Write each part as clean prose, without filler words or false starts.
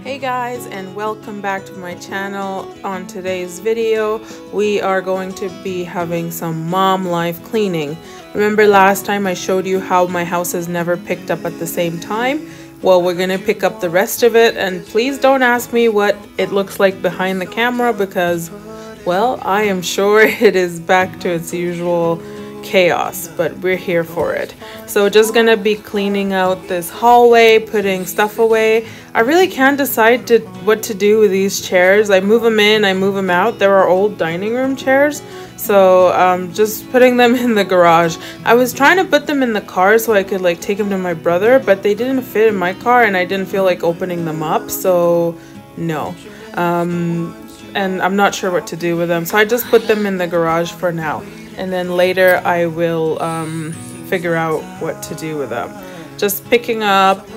Hey guys, and welcome back to my channel. On today's video we are going to be having some mom life cleaning. Remember last time I showed you how my house is never picked up at the same time? Well, we're gonna pick up the rest of it, and please don't ask me what it looks like behind the camera because, well, I am sure it is back to its usual chaos, but we're here for it. So just gonna be cleaning out this hallway, putting stuff away. I really can't decide what to do with these chairs. I move them in, I move them out. There are old dining room chairs, so just putting them in the garage. I was trying to put them in the car so I could like take them to my brother, but they didn't fit in my car and I didn't feel like opening them up, so no. And I'm not sure what to do with them, so I just put them in the garage for now. And then later I will figure out what to do with them. Just picking up,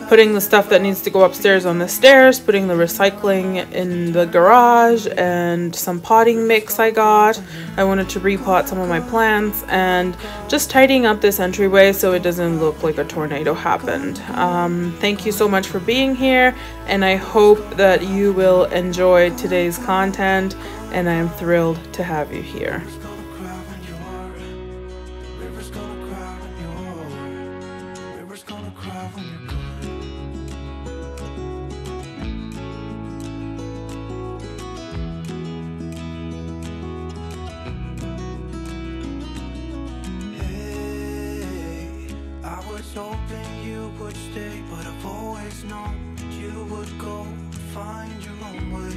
putting the stuff that needs to go upstairs on the stairs, putting the recycling in the garage, and some potting mix I got. I wanted to repot some of my plants, and just tidying up this entryway so it doesn't look like a tornado happened. Thank you so much for being here, and I hope that you will enjoy today's content, and I am thrilled to have you here. Hoping you would stay, but I've always known you would go and find your own way.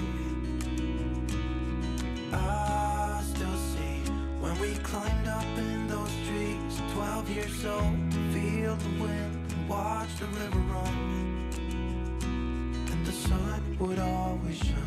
I still see when we climbed up in those trees, 12 years old, feel the wind and watch the river run, and the sun would always shine.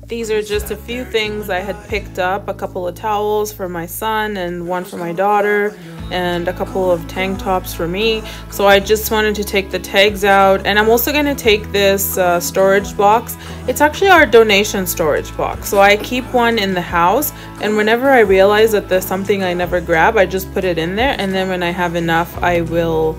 These are just a few things I had picked up, a couple of towels for my son and one for my daughter, and a couple of tank tops for me. So I just wanted to take the tags out, and I'm also going to take this storage box. It's actually our donation storage box, so I keep one in the house, and whenever I realize that there's something I never grab, I just put it in there, and then when I have enough I will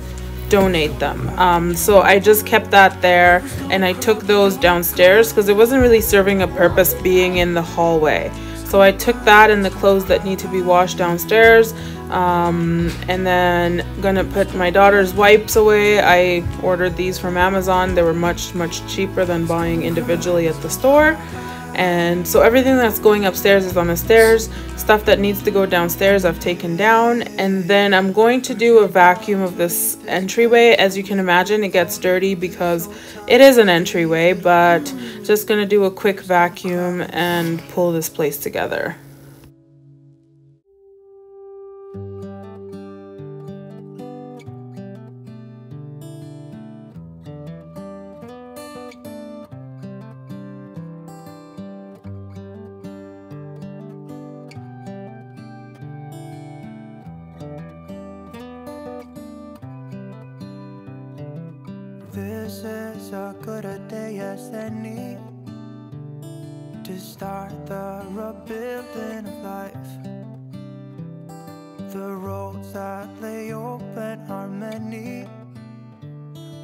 donate them. So I just kept that there, and I took those downstairs because it wasn't really serving a purpose being in the hallway. So I took that and the clothes that need to be washed downstairs, and then gonna put my daughter's wipes away. I ordered these from Amazon. They were much cheaper than buying individually at the store. And so everything that's going upstairs is on the stairs. Stuff that needs to go downstairs I've taken down, and then I'm going to do a vacuum of this entryway. As you can imagine, it gets dirty because it is an entryway, but just gonna do a quick vacuum and pull this place together. This is as good a day as any to start the rebuilding of life. The roads that lay open are many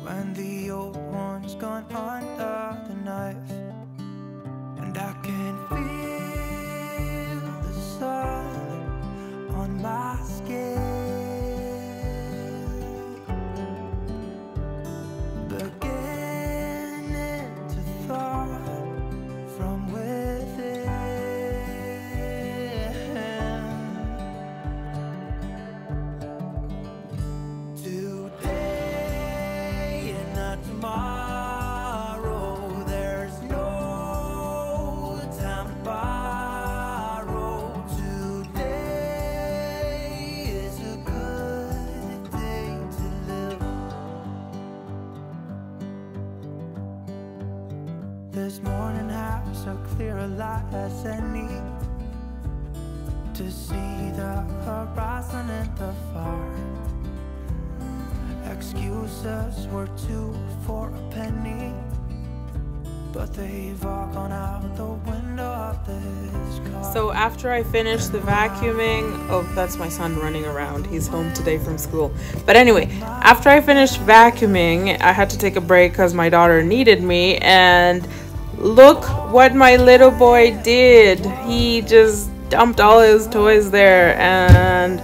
when the old one's gone under the knife. And I can feel the sun on my skin, this morning has so clear a light as any to see the horizon in the far. Excuses were 2 for a penny, but they've all gone out the window of this car. So after I finished the vacuuming, oh, that's my son running around. He's home today from school. But anyway, after I finished vacuuming, I had to take a break because my daughter needed me. And look what my little boy did. He just dumped all his toys there. And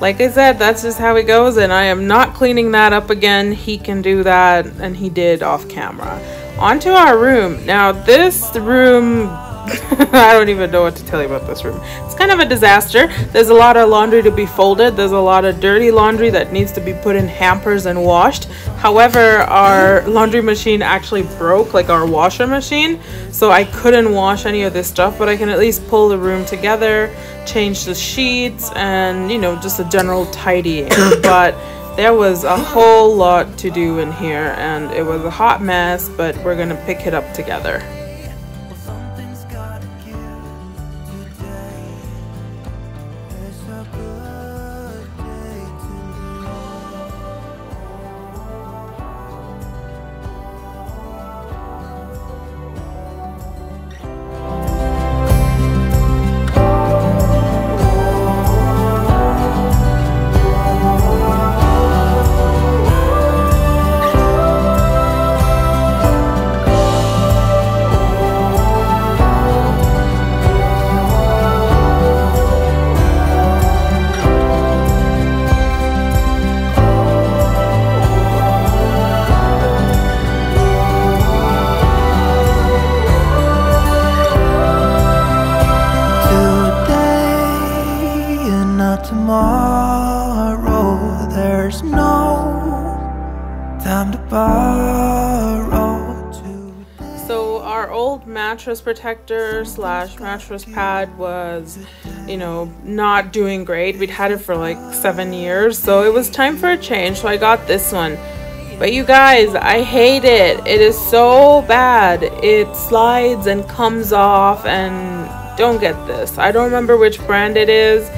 like I said, that's just how it goes. And I am not cleaning that up again. He can do that. And he did off camera. Onto our room. Now this room... I don't even know what to tell you about this room. It's kind of a disaster. There's a lot of laundry to be folded. There's a lot of dirty laundry that needs to be put in hampers and washed. However, our laundry machine actually broke, like our washer machine. So I couldn't wash any of this stuff, but I can at least pull the room together, change the sheets, and, you know, just a general tidying. But there was a whole lot to do in here, and it was a hot mess, but we're gonna pick it up together. Tomorrow, there's no time to borrow today. So our old mattress protector slash mattress pad was, you know, not doing great. We'd had it for like 7 years, so it was time for a change. So I got this one. But you guys, I hate it. It is so bad. It slides and comes off, and don't get this. I don't remember which brand it is,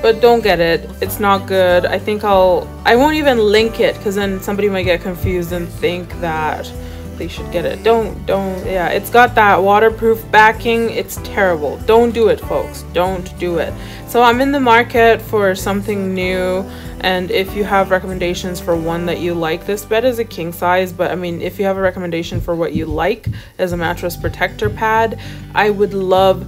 but don't get it. It's not good. I think I won't even link it, because then somebody might get confused and think that they should get it. Yeah, it's got that waterproof backing. It's terrible. Don't do it, folks. Don't do it. So I'm in the market for something new, and if you have recommendations for one that you like, this bed is a king size, but I mean, if you have a recommendation for what you like as a mattress protector pad, I would love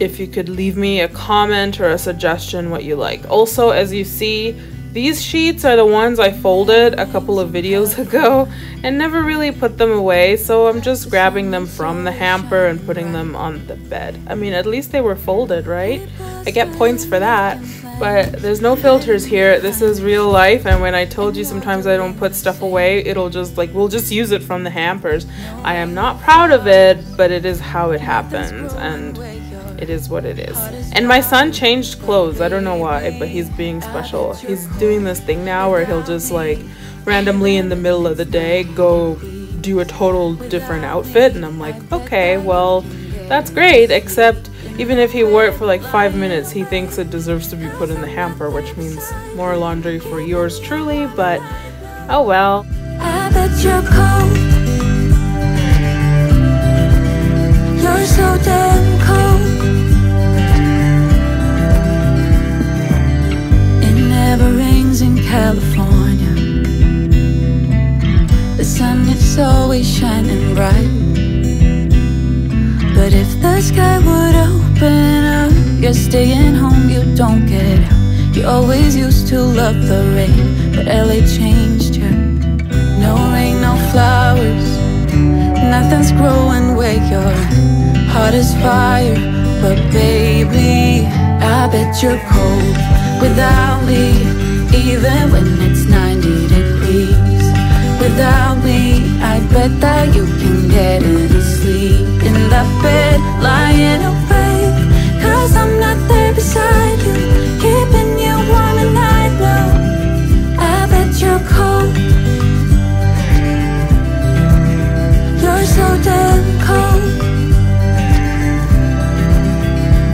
if you could leave me a comment or a suggestion what you like. Also, as you see, these sheets are the ones I folded a couple of videos ago and never really put them away, so I'm just grabbing them from the hamper and putting them on the bed. I mean, at least they were folded, right? I get points for that. But there's no filters here. This is real life, and when I told you sometimes I don't put stuff away, it'll just like, we'll just use it from the hampers. I am not proud of it, but it is how it happens, and it is what it is. And my son changed clothes. I don't know why, but he's being special. He's doing this thing now where he'll just like randomly in the middle of the day go do a total different outfit, and I'm like, okay, well, that's great, except even if he wore it for like 5 minutes, he thinks it deserves to be put in the hamper, which means more laundry for yours truly, but oh well. I bet you're cold. You're so damn cold. It never rains in California. The sun is always shining bright. But if the sky would open up, you're staying home, you don't get out. You always used to love the rain, but LA changed you. No rain, no flowers, nothing's growing where your heart is fire. But baby, I bet you're cold without me, even when it's 90 degrees. Without me, I bet that you can get any sleep in that bed, lying awake, 'cause I'm not there beside you, keeping you warm and I know. I bet you're cold. You're so damn cold.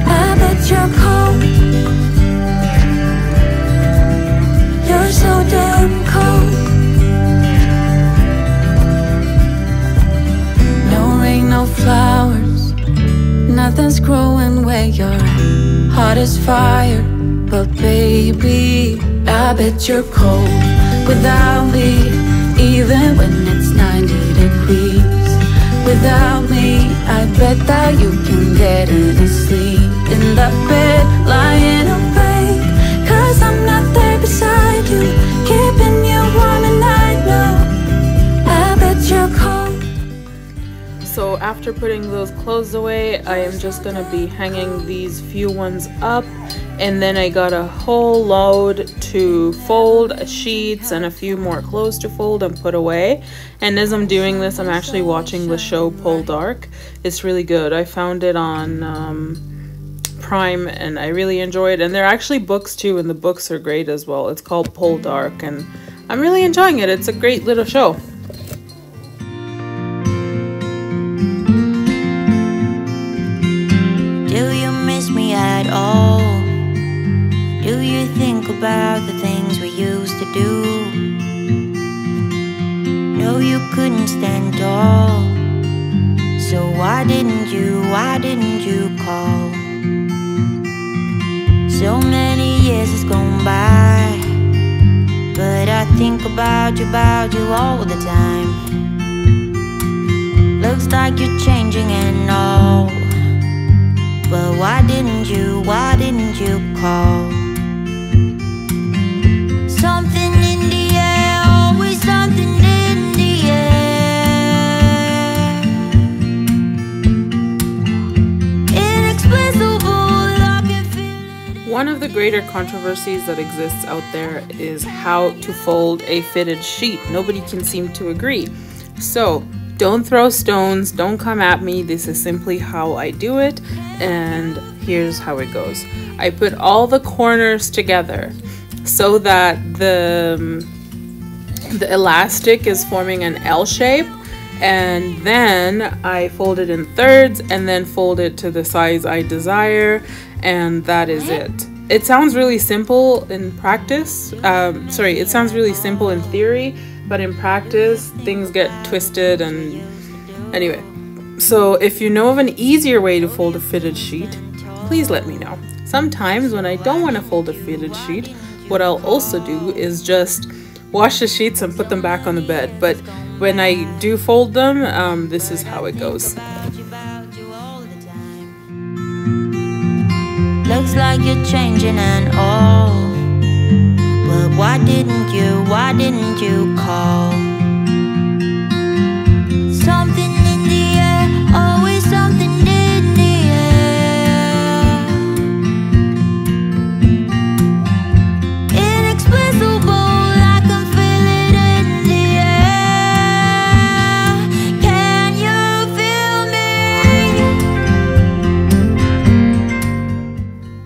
I bet you're cold. You're so damn cold. No flowers, Feelings growing where your heart is fire. But baby, I bet you're cold without me. Even when it's 90 degrees without me, I bet that you can get any sleep in that bed, lying awake. Cause I'm not there beside you, keeping you warm and I know I bet you're cold. So after putting those clothes away, I am just gonna be hanging these few ones up, and then I got a whole load to fold, sheets and a few more clothes to fold and put away. And as I'm doing this, I'm actually watching the show Poldark. It's really good. I found it on Prime and I really enjoy it, and there are actually books too, and the books are great as well. It's called Poldark and I'm really enjoying it. It's a great little show. Do you miss me at all? Do you think about the things we used to do? No, you couldn't stand tall, so why didn't you call? So many years has gone by, but I think about you all the time. Looks like you're changing and all, but why didn't you call? Something in the air, always something in the air. Inexplicable, I can feel it. One of the greater controversies that exists out there is how to fold a fitted sheet. Nobody can seem to agree. So don't throw stones, don't come at me. This is simply how I do it, and here's how it goes. I put all the corners together so that the elastic is forming an L shape, and then I fold it in thirds and then fold it to the size I desire, and that is it. It sounds really simple in practice. It sounds really simple in theory, but in practice things get twisted. And anyway, so if you know of an easier way to fold a fitted sheet, please let me know. Sometimes when I don't want to fold a fitted sheet, what I'll also do is just wash the sheets and put them back on the bed. But when I do fold them, this is how it goes. Looks like you're changing and all, but why didn't you call? Something in the air, always something in the air. Inexplicable, I can feel it in the air. Can you feel me?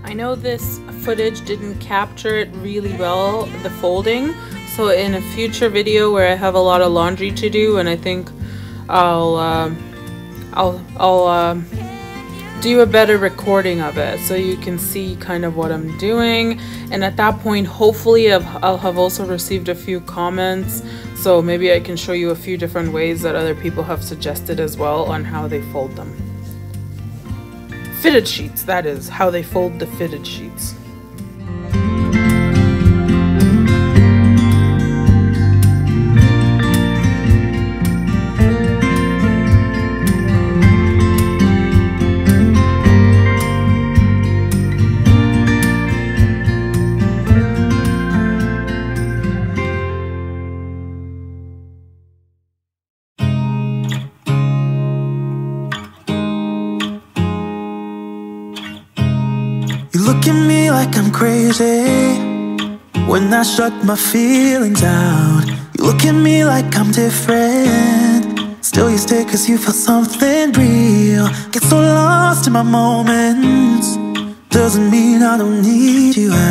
I know this footage didn't capture it really well, the folding, so in a future video where I have a lot of laundry to do, and I think I'll do a better recording of it so you can see kind of what I'm doing. And at that point, hopefully I'll have also received a few comments, so maybe I can show you a few different ways that other people have suggested as well on how they fold them. Fitted sheets, that is, how they fold the fitted sheets. You look at me like I'm crazy when I shut my feelings out. You look at me like I'm different, still you stay cause you feel something real. Get so lost in my moments, doesn't mean I don't need you. I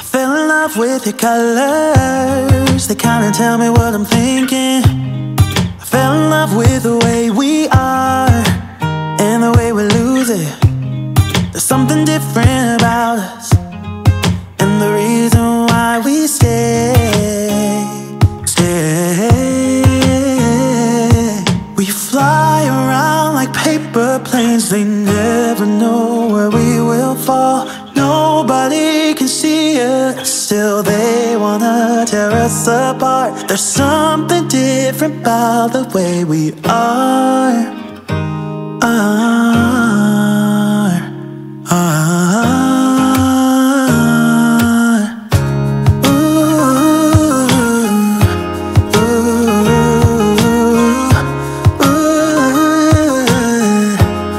fell in love with your colors, they kinda tell me what I'm thinking. I fell in love with the way we are and the way we lose it. There's something different about us, and the reason why we stay. planes, they never know where we will fall. Nobody can see us, still they wanna tear us apart. There's something different about the way we are.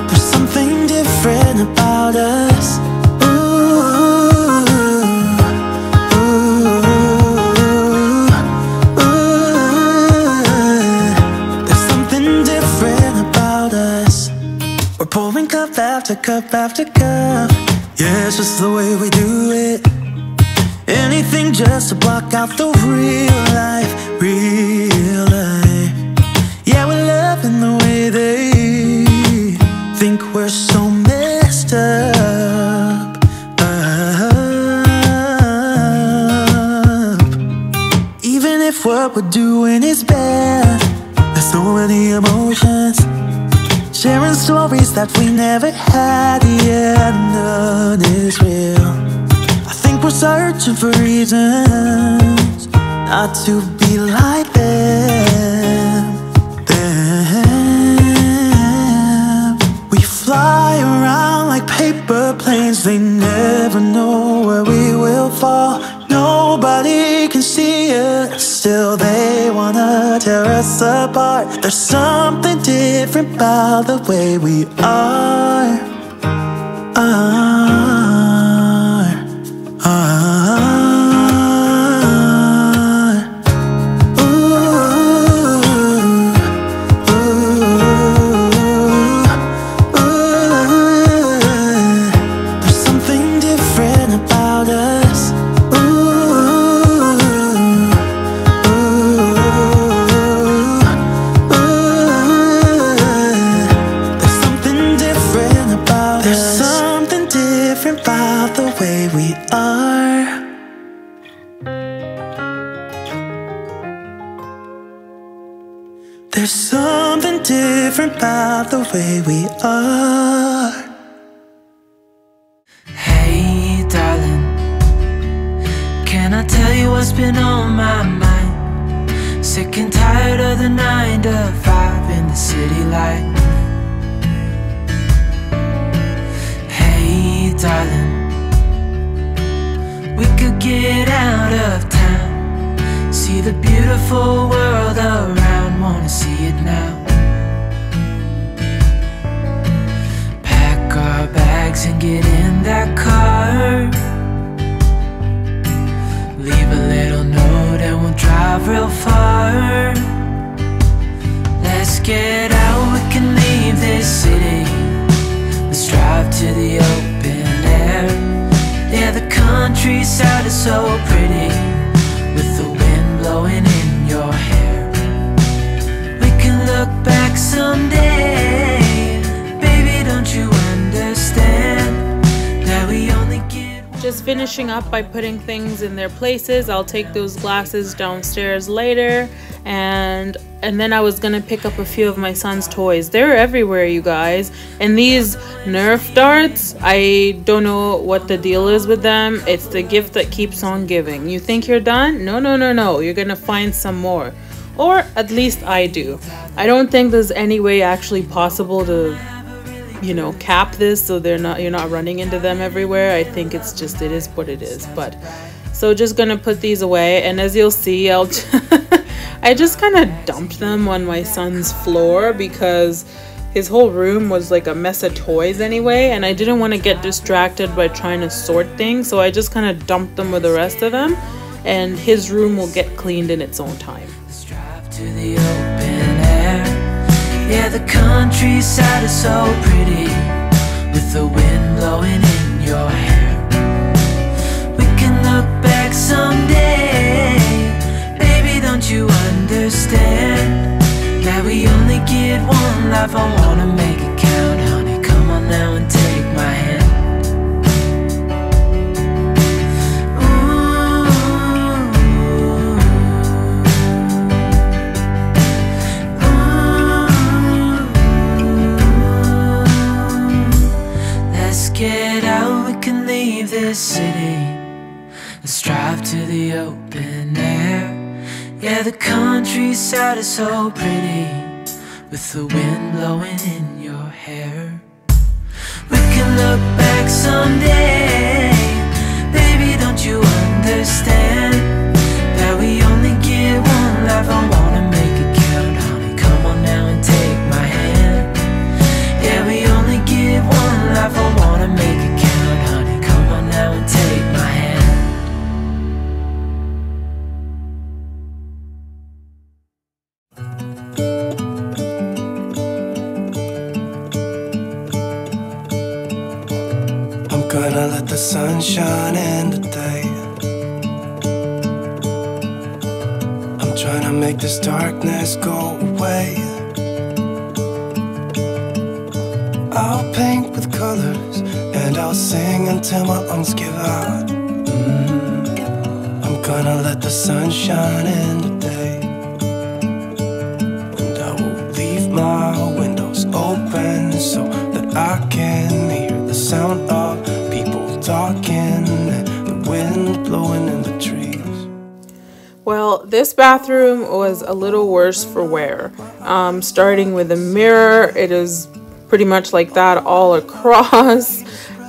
There's something different about us. There's something different about us. We're pouring cup after cup after cup. Yeah, it's just the way we do it. Anything just to block out the real life, real life. Yeah, we're loving the way they think we're so messed up. Even if what we're doing is bad, there's so many emotions. Sharing stories that we never had, yeah, none is real. I think we're searching for reasons not to be like them. We fly around like paper planes, they never know where we will fall. Nobody can see us, still they wanna tear us apart. There's something different about the way we are. There's something different about us. There's something different about us. There's something different about the way we are. There's something different about the way we are. Hey darling, can I tell you what's been on my mind? Sick and tired of the 9 to 5 in the city life. Hey darling, we could get out of town, see the beautiful world around, wanna see it now. Pack our bags and get in that car, leave a little note and we'll drive real far. Let's get out, we can leave this city. Let's drive to the open air. Yeah, the countryside is so pretty, with the wind blowing in your hair. We can look back someday, baby, don't you understand that we only get one. Just finishing up by putting things in their places. I'll take those glasses downstairs later, and then I was gonna pick up a few of my son's toys. They're everywhere, you guys. And these Nerf darts, I don't know what the deal is with them. It's the gift that keeps on giving. You think you're done? No, no, no, no. You're gonna find some more. Or at least I do. I don't think there's any way actually possible to, you know, cap this so you're not running into them everywhere. I think it's just, it is what it is. But so just gonna put these away, and as you'll see, I just kind of dumped them on my son's floor because his whole room was like a mess of toys anyway, and I didn't want to get distracted by trying to sort things, so I just kind of dumped them with the rest of them, and his room will get cleaned in its own time. Let's drive to the open air. Yeah, the countryside is so pretty, with the wind blowing in your hair. We can look back someday, baby, don't you understand that we only get one life? I wanna make it count, honey, come on now and take my hand. city. Let's drive to the open air. Yeah, the countryside is so pretty, with the wind blowing in your hair. We can look back someday. Baby, don't you understand that we only get one life? I wanna make it count, honey. Come on now and take my hand. Yeah, we only get one life. I wanna make it count, honey. Come on now and take my hand. Gonna let the sun shine in today. I'm trying to make this darkness go away. I'll paint with colors and I'll sing until my lungs give out. I'm gonna let the sun shine in today. And I will leave my windows open so that I can hear the sound of talking and the wind blowing in the trees. Well, this bathroom was a little worse for wear. Starting with the mirror, it is pretty much like that all across.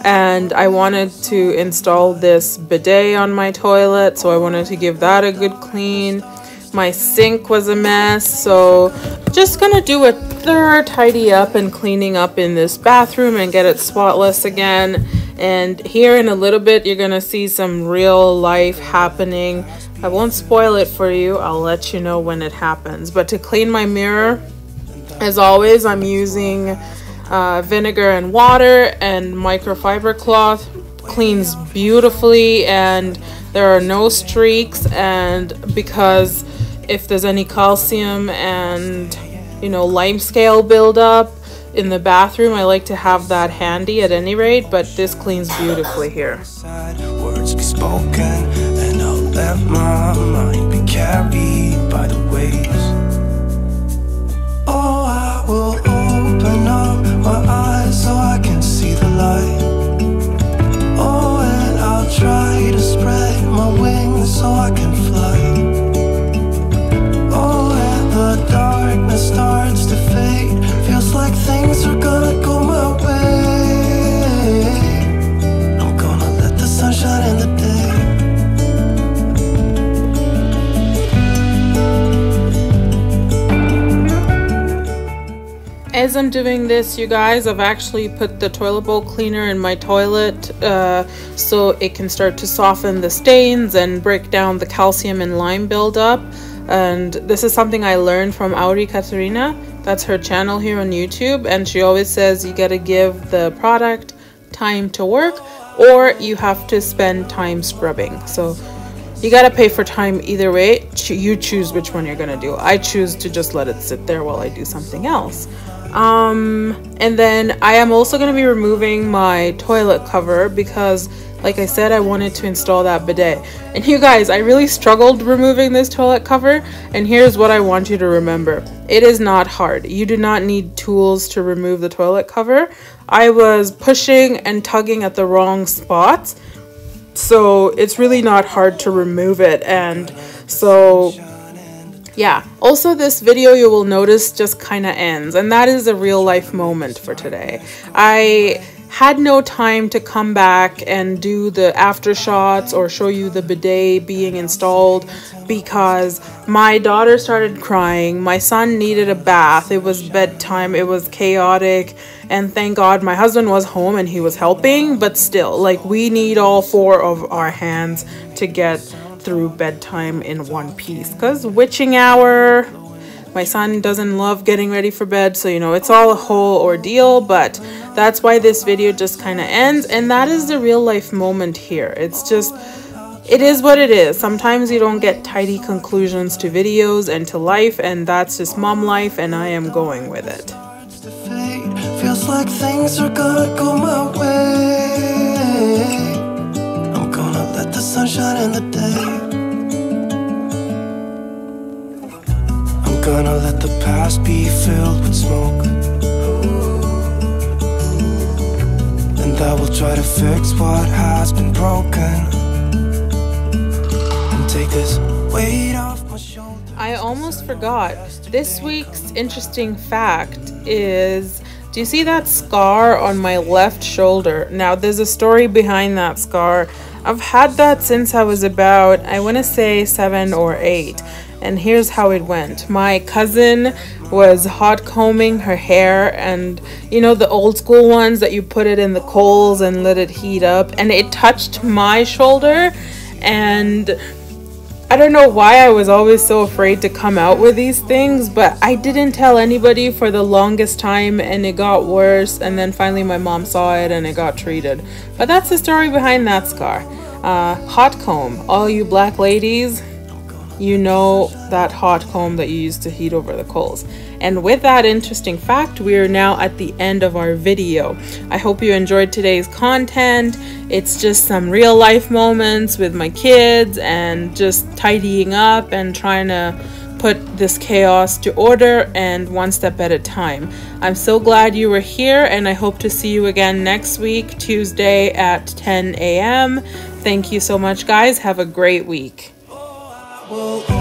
And I wanted to install this bidet on my toilet, so I wanted to give that a good clean. My sink was a mess, so just gonna do a third tidy up and cleaning up in this bathroom and get it spotless again. And here in a little bit, you're gonna see some real life happening. I won't spoil it for you. I'll let you know when it happens. But to clean my mirror, as always, I'm using vinegar and water and microfiber cloth. Cleans beautifully and there are no streaks. And because if there's any calcium and, you know, lime scale buildup in the bathroom, I like to have that handy at any rate, but this cleans beautifully here. Words be spoken, and I'll let my mind be carried by the waves. Oh, I will open up my eyes so I can see the light. Oh, and I'll try to spread my wings so I can fly. Oh, and the darkness starts to fade. Feels like things are gonna go my way. I'm gonna let the sun shine in the day. As I'm doing this, you guys, I've actually put the toilet bowl cleaner in my toilet so it can start to soften the stains and break down the calcium and lime buildup. And this is something I learned from Auri Katarina. That's her channel here on YouTube, and she always says you gotta give the product time to work or you have to spend time scrubbing. So you gotta pay for time either way. You choose which one you're gonna do. I choose to just let it sit there while I do something else. And then I am also going to be removing my toilet cover because, like I said, I wanted to install that bidet. And you guys, I really struggled removing this toilet cover, and here's what I want you to remember. It is not hard. You do not need tools to remove the toilet cover. I was pushing and tugging at the wrong spots, so it's really not hard to remove it. And so yeah, also this video you will notice just kind of ends, and that is a real life moment for today. I had no time to come back and do the after shots or show you the bidet being installed because my daughter started crying. My son needed a bath. It was bedtime. It was chaotic, and thank God my husband was home and he was helping, but still, like, we need all four of our hands to get through bedtime in one piece because witching hour, my son doesn't love getting ready for bed, so you know, it's all a whole ordeal. But that's why this video just kind of ends, and that is the real life moment here. It's just, it is what it is. Sometimes you don't get tidy conclusions to videos and to life, and that's just mom life, and I am going with it. Feels like things are gonna go my way. I'm gonna let the sun shine in the day. I'm gonna let the past be filled with smoke, and that will try to fix what has been broken and take this weight off my shoulder. I almost forgot. This week's interesting fact is, do you see that scar on my left shoulder? Now, there's a story behind that scar. I've had that since I was about, I want to say 7 or 8. And here's how it went. My cousin was hot combing her hair, and you know, the old school ones that you put it in the coals and let it heat up, and it touched my shoulder. And I don't know why I was always so afraid to come out with these things, but I didn't tell anybody for the longest time, and it got worse, and then finally my mom saw it and it got treated. But that's the story behind that scar. Hot comb. All you black ladies, you know that hot comb that you used to heat over the coals. And with that interesting fact, we are now at the end of our video. I hope you enjoyed today's content. It's just some real life moments with my kids and just tidying up and trying to put this chaos to order, and one step at a time. I'm so glad you were here, and I hope to see you again next week, Tuesday at 10 a.m. Thank you so much, guys. Have a great week. Whoa.